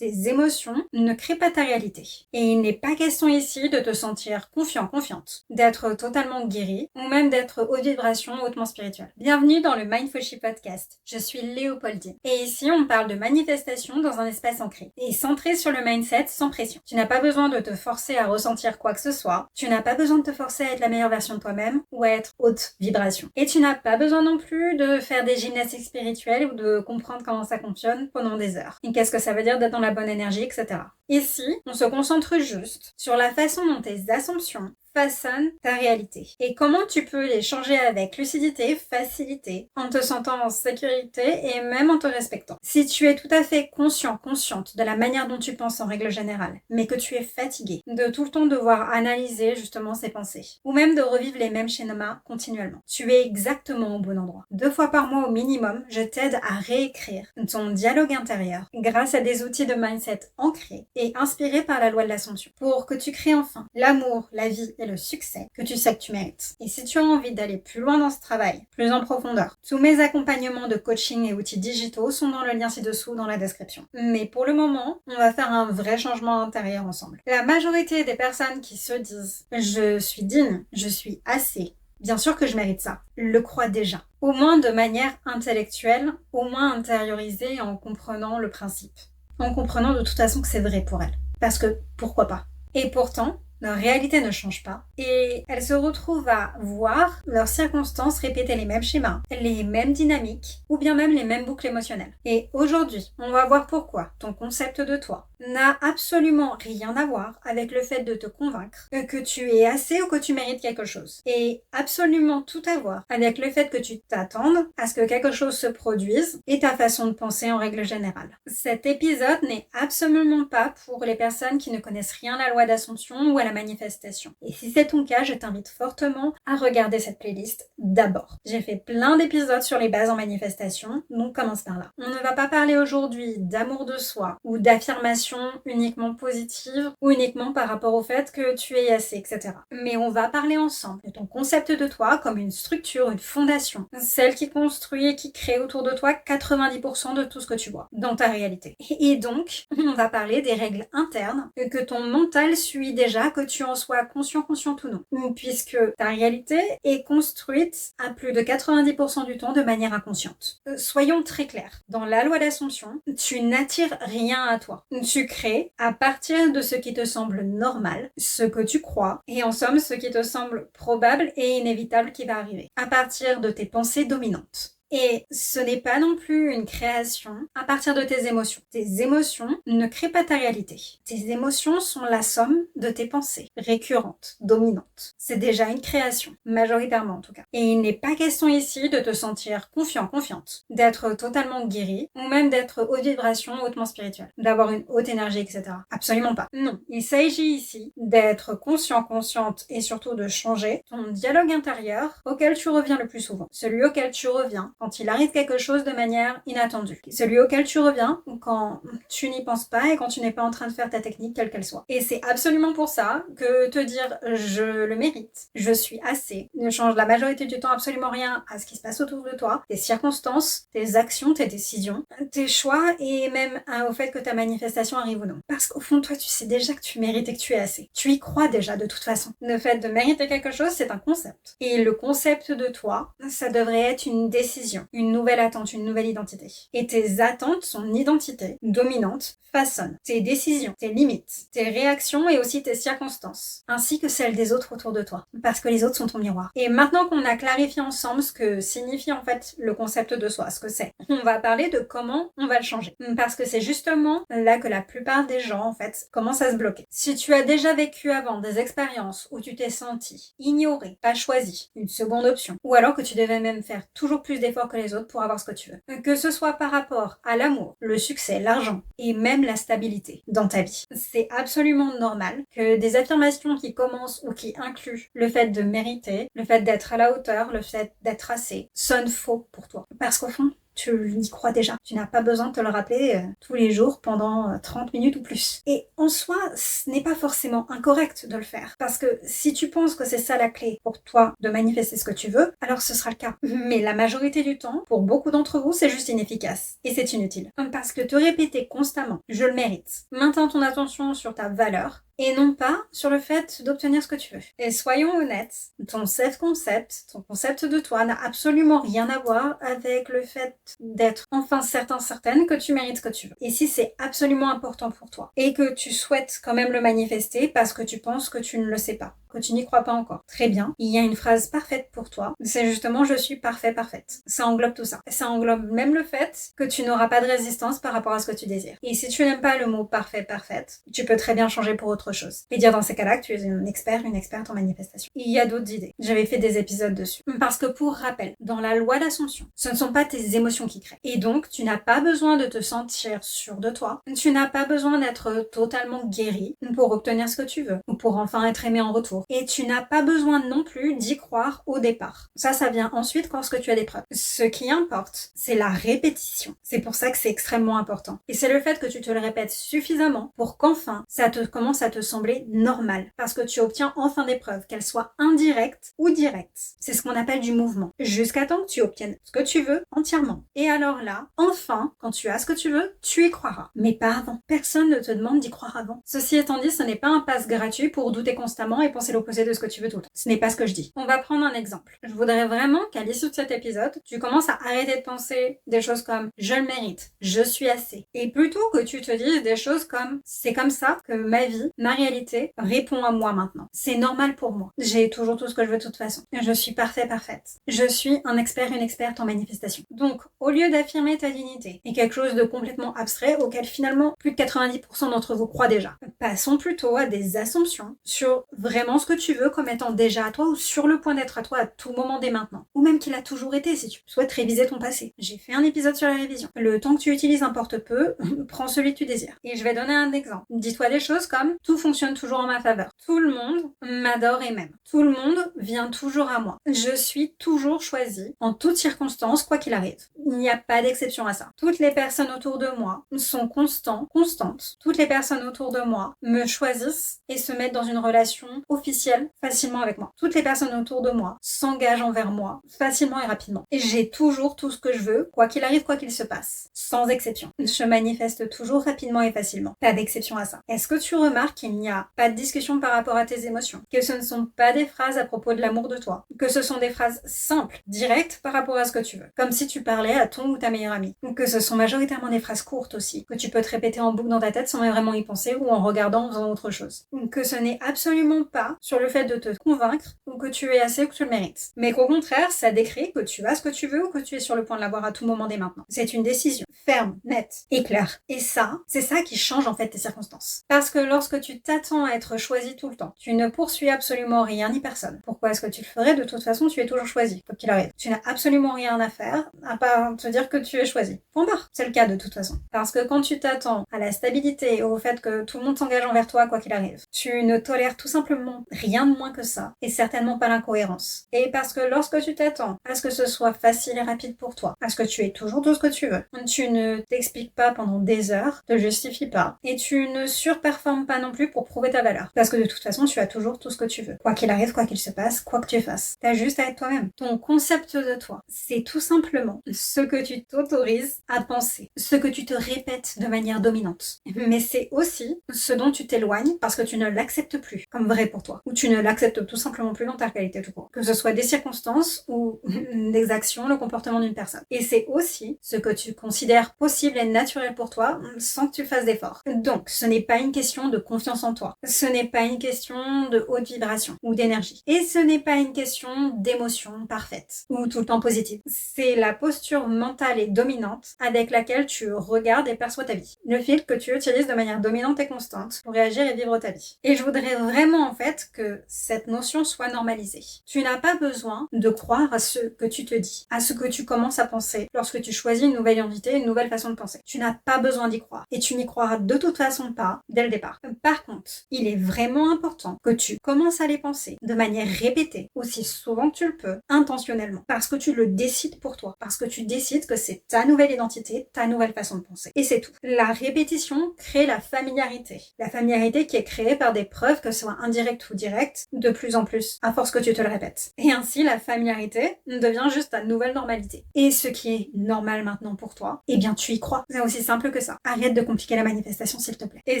Tes émotions ne créent pas ta réalité. Et il n'est pas question ici de te sentir confiant, confiante, d'être totalement guéri ou même d'être haute vibration, hautement spirituel. Bienvenue dans le Mindfully Podcast. Je suis Léopoldine. Et ici, on parle de manifestation dans un espace ancré et centré sur le mindset sans pression. Tu n'as pas besoin de te forcer à ressentir quoi que ce soit. Tu n'as pas besoin de te forcer à être la meilleure version de toi-même ou à être haute vibration. Et tu n'as pas besoin non plus de faire des gymnastiques spirituelles ou de comprendre comment ça fonctionne pendant des heures. Et qu'est-ce que ça veut dire d'être dans la bonne énergie, etc. Ici, on se concentre juste sur la façon dont tes assumptions façonnent ta réalité et comment tu peux les changer avec lucidité, facilité, en te sentant en sécurité et même en te respectant. Si tu es tout à fait conscient, consciente de la manière dont tu penses en règle générale, mais que tu es fatigué de tout le temps devoir analyser justement ces pensées, ou même de revivre les mêmes schémas continuellement, tu es exactement au bon endroit. 2 fois par mois au minimum, je t'aide à réécrire ton dialogue intérieur grâce à des outils de mindset ancrés et inspirés par la loi de l'ascension pour que tu crées enfin l'amour, la vie et le succès que tu sais que tu mérites. Et si tu as envie d'aller plus loin dans ce travail, plus en profondeur, tous mes accompagnements de coaching et outils digitaux sont dans le lien ci-dessous dans la description. Mais pour le moment, on va faire un vrai changement intérieur ensemble. La majorité des personnes qui se disent « je suis digne, je suis assez », bien sûr que je mérite ça, le croient déjà. Au moins de manière intellectuelle, au moins intériorisée en comprenant le principe. En comprenant de toute façon que c'est vrai pour elles. Parce que pourquoi pas? Et pourtant, leur réalité ne change pas et elles se retrouvent à voir leurs circonstances répéter les mêmes schémas, les mêmes dynamiques ou bien même les mêmes boucles émotionnelles. Et aujourd'hui, on va voir pourquoi ton concept de toi n'a absolument rien à voir avec le fait de te convaincre que tu es assez ou que tu mérites quelque chose. Et absolument tout à voir avec le fait que tu t'attendes à ce que quelque chose se produise et ta façon de penser en règle générale. Cet épisode n'est absolument pas pour les personnes qui ne connaissent rien à la loi d'Ascension ou à la manifestation. Et si c'est ton cas, je t'invite fortement à regarder cette playlist d'abord. J'ai fait plein d'épisodes sur les bases en manifestation, donc commence par là. On ne va pas parler aujourd'hui d'amour de soi ou d'affirmation uniquement positive ou uniquement par rapport au fait que tu es assez, etc. Mais on va parler ensemble de ton concept de toi comme une structure, une fondation, celle qui construit et qui crée autour de toi 90% de tout ce que tu vois dans ta réalité. Et donc, on va parler des règles internes que ton mental suit déjà, que tu en sois conscient, consciente ou non. Puisque ta réalité est construite à plus de 90% du temps de manière inconsciente. Soyons très clairs. Dans la loi d'Assomption, tu n'attires rien à toi. Tu crées à partir de ce qui te semble normal, ce que tu crois, et en somme, ce qui te semble probable et inévitable qui va arriver, à partir de tes pensées dominantes. Et ce n'est pas non plus une création à partir de tes émotions. Tes émotions ne créent pas ta réalité. Tes émotions sont la somme de tes pensées récurrentes, dominantes. C'est déjà une création, majoritairement en tout cas. Et il n'est pas question ici de te sentir confiant, confiante, d'être totalement guéri ou même d'être haute vibration, hautement spirituel, d'avoir une haute énergie, etc. Absolument pas. Non, il s'agit ici d'être conscient, consciente et surtout de changer ton dialogue intérieur auquel tu reviens le plus souvent. Celui auquel tu reviens quand il arrive quelque chose de manière inattendue. Celui auquel tu reviens quand tu n'y penses pas et quand tu n'es pas en train de faire ta technique quelle qu'elle soit. Et c'est absolument pour ça que te dire « je le mérite, je suis assez » ne change la majorité du temps absolument rien à ce qui se passe autour de toi, tes circonstances, tes actions, tes décisions, tes choix et même au fait que ta manifestation arrive ou non. Parce qu'au fond de toi, tu sais déjà que tu mérites et que tu es assez. Tu y crois déjà de toute façon. Le fait de mériter quelque chose, c'est un concept. Et le concept de toi, ça devrait être une décision, une nouvelle attente, une nouvelle identité. Et tes attentes, son identité dominante, façonnent tes décisions, tes limites, tes réactions et aussi tes circonstances, ainsi que celles des autres autour de toi, parce que les autres sont ton miroir. Et maintenant qu'on a clarifié ensemble ce que signifie en fait le concept de soi, ce que c'est, on va parler de comment on va le changer. Parce que c'est justement là que la plupart des gens en fait commencent à se bloquer. Si tu as déjà vécu avant des expériences où tu t'es senti ignoré, pas choisi, une seconde option, ou alors que tu devais même faire toujours plus d'efforts que les autres pour avoir ce que tu veux. Que ce soit par rapport à l'amour, le succès, l'argent et même la stabilité dans ta vie. C'est absolument normal que des affirmations qui commencent ou qui incluent le fait de mériter, le fait d'être à la hauteur, le fait d'être assez, sonnent faux pour toi. Parce qu'au fond, tu y crois déjà. Tu n'as pas besoin de te le rappeler tous les jours pendant 30 minutes ou plus. Et en soi, ce n'est pas forcément incorrect de le faire. Parce que si tu penses que c'est ça la clé pour toi de manifester ce que tu veux, alors ce sera le cas. Mais la majorité du temps, pour beaucoup d'entre vous, c'est juste inefficace. Et c'est inutile. Parce que te répéter constamment « je le mérite », maintiens ton attention sur ta valeur, et non pas sur le fait d'obtenir ce que tu veux. Et soyons honnêtes, ton self-concept, ton concept de toi n'a absolument rien à voir avec le fait d'être enfin certaine que tu mérites ce que tu veux. Et si c'est absolument important pour toi et que tu souhaites quand même le manifester parce que tu penses que tu ne le sais pas, que tu n'y crois pas encore. Très bien. Il y a une phrase parfaite pour toi. C'est justement je suis parfait, parfaite. Ça englobe tout ça. Ça englobe même le fait que tu n'auras pas de résistance par rapport à ce que tu désires. Et si tu n'aimes pas le mot parfait, parfaite, tu peux très bien changer pour autre chose. Et dire dans ces cas-là que tu es une experte en manifestation. Il y a d'autres idées. J'avais fait des épisodes dessus. Parce que pour rappel, dans la loi d'Assomption, ce ne sont pas tes émotions qui créent. Et donc, tu n'as pas besoin de te sentir sûr de toi. Tu n'as pas besoin d'être totalement guéri pour obtenir ce que tu veux ou pour enfin être aimé en retour. Et tu n'as pas besoin non plus d'y croire au départ. Ça vient ensuite lorsque tu as des preuves. Ce qui importe, c'est la répétition. C'est pour ça que c'est extrêmement important. Et c'est le fait que tu te le répètes suffisamment pour qu'enfin, ça te commence à te sembler normal. Parce que tu obtiens enfin des preuves, qu'elles soient indirectes ou directes. C'est ce qu'on appelle du mouvement. Jusqu'à temps que tu obtiennes ce que tu veux entièrement. Et alors là, enfin, quand tu as ce que tu veux, tu y croiras. Mais pas avant. Personne ne te demande d'y croire avant. Ceci étant dit, ce n'est pas un pass gratuit pour douter constamment et penser l'opposé de ce que tu veux tout le temps. Ce n'est pas ce que je dis. On va prendre un exemple. Je voudrais vraiment qu'à l'issue de cet épisode, tu commences à arrêter de penser des choses comme je le mérite, je suis assez. Et plutôt que tu te dises des choses comme c'est comme ça que ma vie, ma réalité répond à moi maintenant. C'est normal pour moi. J'ai toujours tout ce que je veux de toute façon. Je suis parfait, parfaite. Je suis un expert, une experte en manifestation. Donc, au lieu d'affirmer ta dignité et quelque chose de complètement abstrait auquel finalement plus de 90% d'entre vous croient déjà, passons plutôt à des assumptions sur vraiment ce que tu veux comme étant déjà à toi ou sur le point d'être à toi à tout moment dès maintenant. Ou même qu'il a toujours été si tu souhaites réviser ton passé. J'ai fait un épisode sur la révision. Le temps que tu utilises importe peu, prends celui que tu désires. Et je vais donner un exemple. Dis-toi des choses comme tout fonctionne toujours en ma faveur. Tout le monde m'adore et m'aime. Tout le monde vient toujours à moi. Je suis toujours choisie en toutes circonstances, quoi qu'il arrive. Il n'y a pas d'exception à ça. Toutes les personnes autour de moi sont constantes. Toutes les personnes autour de moi me choisissent et se mettent dans une relation officielle facilement avec moi. Toutes les personnes autour de moi s'engagent envers moi facilement et rapidement. Et j'ai toujours tout ce que je veux, quoi qu'il arrive, quoi qu'il se passe. Sans exception. Je manifeste toujours rapidement et facilement. Pas d'exception à ça. Est-ce que tu remarques qu'il n'y a pas de discussion par rapport à tes émotions? Que ce ne sont pas des phrases à propos de l'amour de toi? Que ce sont des phrases simples, directes par rapport à ce que tu veux? Comme si tu parlais à ton ou ta meilleure amie. Ou que ce sont majoritairement des phrases courtes aussi, que tu peux te répéter en boucle dans ta tête sans vraiment y penser ou en regardant en faisant autre chose. Ou que ce n'est absolument pas sur le fait de te convaincre ou que tu es assez ou que tu le mérites. Mais qu'au contraire, ça décrit que tu as ce que tu veux ou que tu es sur le point de l'avoir à tout moment dès maintenant. C'est une décision ferme, nette et claire. Et ça, c'est ça qui change en fait tes circonstances. Parce que lorsque tu t'attends à être choisi tout le temps, tu ne poursuis absolument rien ni personne. Pourquoi est-ce que tu le ferais? De toute façon, tu es toujours choisi, quoi qu'il arrive. Tu n'as absolument rien à faire à part te dire que tu es choisi. Point barre. C'est le cas de toute façon. Parce que quand tu t'attends à la stabilité et au fait que tout le monde s'engage envers toi, quoi qu'il arrive, tu ne tolères tout simplement rien de moins que ça, et certainement pas l'incohérence. Et parce que lorsque tu t'attends à ce que ce soit facile et rapide pour toi, à ce que tu aies toujours tout ce que tu veux, tu ne t'expliques pas pendant des heures, te justifies pas, et tu ne surperformes pas non plus pour prouver ta valeur. Parce que de toute façon, tu as toujours tout ce que tu veux. Quoi qu'il arrive, quoi qu'il se passe, quoi que tu fasses. T'as juste à être toi-même. Ton concept de toi, c'est tout simplement ce que tu t'autorises à penser, ce que tu te répètes de manière dominante. Mais c'est aussi ce dont tu t'éloignes parce que tu ne l'acceptes plus comme vrai pour toi, ou tu ne l'acceptes tout simplement plus dans ta réalité tout court. Que ce soit des circonstances ou des actions, le comportement d'une personne. Et c'est aussi ce que tu considères possible et naturel pour toi sans que tu fasses d'efforts. Donc, ce n'est pas une question de confiance en toi. Ce n'est pas une question de haute vibration ou d'énergie. Et ce n'est pas une question d'émotion parfaite ou tout le temps positive. C'est la posture mentale et dominante avec laquelle tu regardes et perçois ta vie. Le fil que tu utilises de manière dominante et constante pour réagir et vivre ta vie. Et je voudrais vraiment en fait que cette notion soit normalisée. Tu n'as pas besoin de croire à ce que tu te dis, à ce que tu commences à penser lorsque tu choisis une nouvelle identité, une nouvelle façon de penser. Tu n'as pas besoin d'y croire. Et tu n'y croiras de toute façon pas dès le départ. Par Par contre, il est vraiment important que tu commences à les penser de manière répétée, aussi souvent que tu le peux, intentionnellement, parce que tu le décides pour toi, parce que tu décides que c'est ta nouvelle identité, ta nouvelle façon de penser. Et c'est tout. La répétition crée la familiarité. La familiarité qui est créée par des preuves, que ce soit indirectes ou directes, de plus en plus, à force que tu te le répètes. Et ainsi, la familiarité devient juste ta nouvelle normalité. Et ce qui est normal maintenant pour toi, eh bien tu y crois. C'est aussi simple que ça. Arrête de compliquer la manifestation, s'il te plaît. Et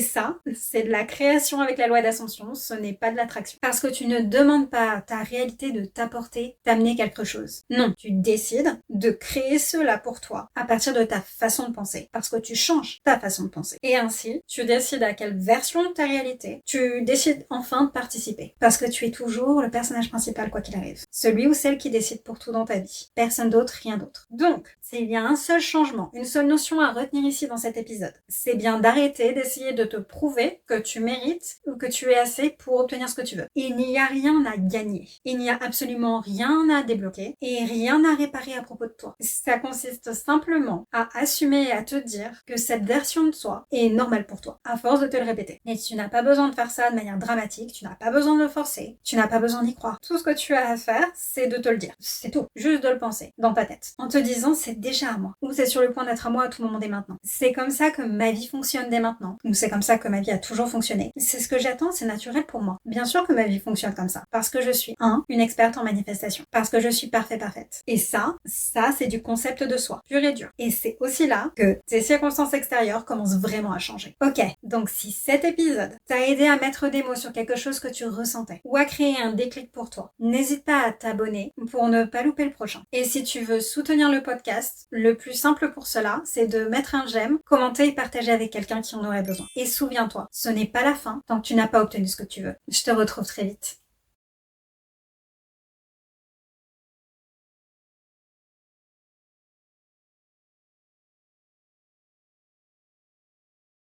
ça, c'est de la création avec la loi d'Ascension, ce n'est pas de l'attraction. Parce que tu ne demandes pas à ta réalité de t'apporter, t'amener quelque chose. Non, tu décides de créer cela pour toi à partir de ta façon de penser. Parce que tu changes ta façon de penser. Et ainsi, tu décides à quelle version de ta réalité tu décides enfin de participer. Parce que tu es toujours le personnage principal quoi qu'il arrive. Celui ou celle qui décide pour tout dans ta vie. Personne d'autre, rien d'autre. Donc, s'il y a un seul changement, une seule notion à retenir ici dans cet épisode, c'est bien d'arrêter d'essayer de te prouver que tu mérites ou que tu es assez pour obtenir ce que tu veux. Il n'y a rien à gagner. Il n'y a absolument rien à débloquer et rien à réparer à propos de toi. Ça consiste simplement à assumer et à te dire que cette version de toi est normale pour toi, à force de te le répéter. Et tu n'as pas besoin de faire ça de manière dramatique, tu n'as pas besoin de le forcer, tu n'as pas besoin d'y croire. Tout ce que tu as à faire, c'est de te le dire. C'est tout. Juste de le penser, dans ta tête. En te disant, c'est déjà à moi. Ou c'est sur le point d'être à moi à tout moment dès maintenant. C'est comme ça que ma vie fonctionne dès maintenant. Ou c'est comme ça que ma vie a toujours fonctionné. C'est ce que j'attends, c'est naturel pour moi. Bien sûr que ma vie fonctionne comme ça. Parce que je suis, une experte en manifestation. Parce que je suis parfaite. Et ça, c'est du concept de soi, pur et dur. Et c'est aussi là que tes circonstances extérieures commencent vraiment à changer. Ok, donc si cet épisode t'a aidé à mettre des mots sur quelque chose que tu ressentais, ou à créer un déclic pour toi, n'hésite pas à t'abonner pour ne pas louper le prochain. Et si tu veux soutenir le podcast, le plus simple pour cela, c'est de mettre un j'aime, commenter et partager avec quelqu'un qui en aurait besoin. Et souviens-toi, ce n'est pas la fin tant que tu n'as pas obtenu ce que tu veux. Je te retrouve très vite.